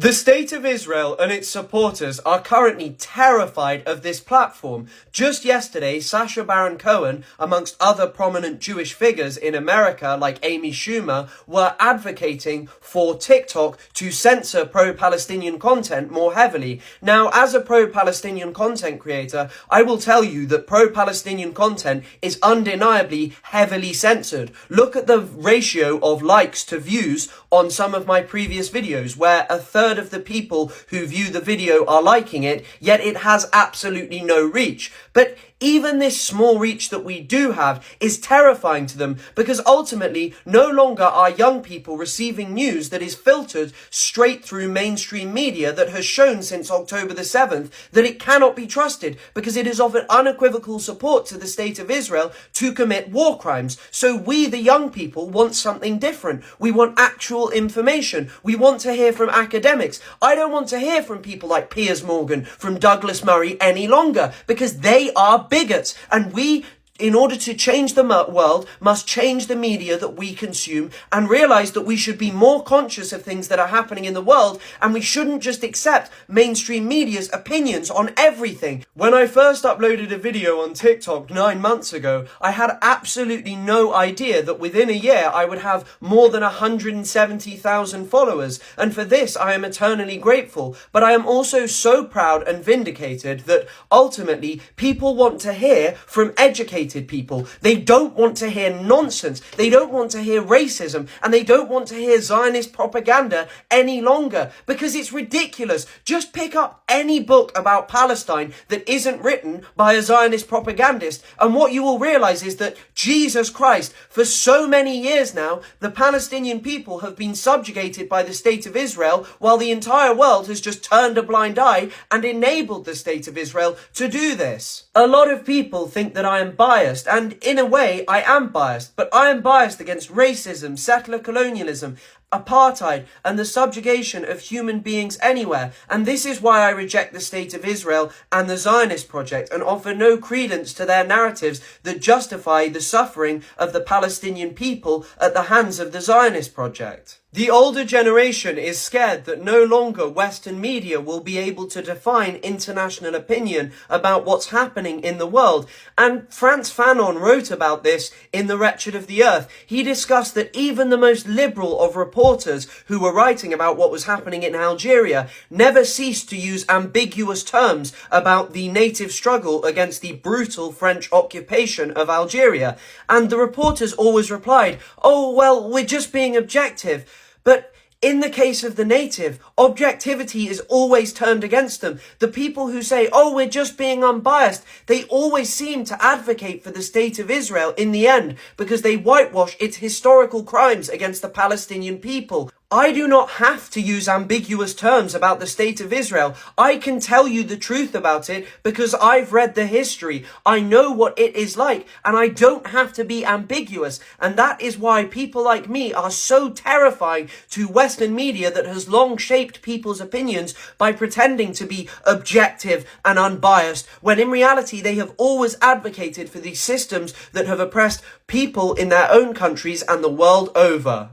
The State of Israel and its supporters are currently terrified of this platform. Just yesterday, Sacha Baron Cohen, amongst other prominent Jewish figures in America like Amy Schumer, were advocating for TikTok to censor pro-Palestinian content more heavily. Now, as a pro-Palestinian content creator, I will tell you that pro-Palestinian content is undeniably heavily censored. Look at the ratio of likes to views on some of my previous videos, where a third of the people who view the video are liking it, yet it has absolutely no reach. But even this small reach that we do have is terrifying to them, because ultimately no longer are young people receiving news that is filtered straight through mainstream media that has shown since October the 7th that it cannot be trusted, because it is of an unequivocal support to the State of Israel to commit war crimes. So we, the young people, want something different. We want actual information. We want to hear from academics. I don't want to hear from people like Piers Morgan, from Douglas Murray any longer, because they are bigots, and we, in order to change the world, must change the media that we consume and realize that we should be more conscious of things that are happening in the world, and we shouldn't just accept mainstream media's opinions on everything. When I first uploaded a video on TikTok 9 months ago, I had absolutely no idea that within a year I would have more than 170,000 followers, and for this I am eternally grateful. But I am also so proud and vindicated that ultimately people want to hear from educated people. They don't want to hear nonsense. They don't want to hear racism, and they don't want to hear Zionist propaganda any longer, because it's ridiculous. Just pick up any book about Palestine that isn't written by a Zionist propagandist, and what you will realize is that, Jesus Christ, for so many years now, the Palestinian people have been subjugated by the State of Israel, while the entire world has just turned a blind eye and enabled the State of Israel to do this. A lot of people think that I am biased, and in a way I am biased, but I am biased against racism, settler colonialism, apartheid, and the subjugation of human beings anywhere. And this is why I reject the State of Israel and the Zionist project, and offer no credence to their narratives that justify the suffering of the Palestinian people at the hands of the Zionist project. The older generation is scared that no longer Western media will be able to define international opinion about what's happening in the world. And Frantz Fanon wrote about this in The Wretched of the Earth. He discussed that even the most liberal of reporters who were writing about what was happening in Algeria never ceased to use ambiguous terms about the native struggle against the brutal French occupation of Algeria. And the reporters always replied, "Oh, well, we're just being objective." But in the case of the native, objectivity is always turned against them. The people who say, "Oh, we're just being unbiased," they always seem to advocate for the State of Israel in the end, because they whitewash its historical crimes against the Palestinian people. I do not have to use ambiguous terms about the State of Israel. I can tell you the truth about it because I've read the history. I know what it is like, and I don't have to be ambiguous. And that is why people like me are so terrifying to Western media that has long shaped people's opinions by pretending to be objective and unbiased, when in reality they have always advocated for these systems that have oppressed people in their own countries and the world over.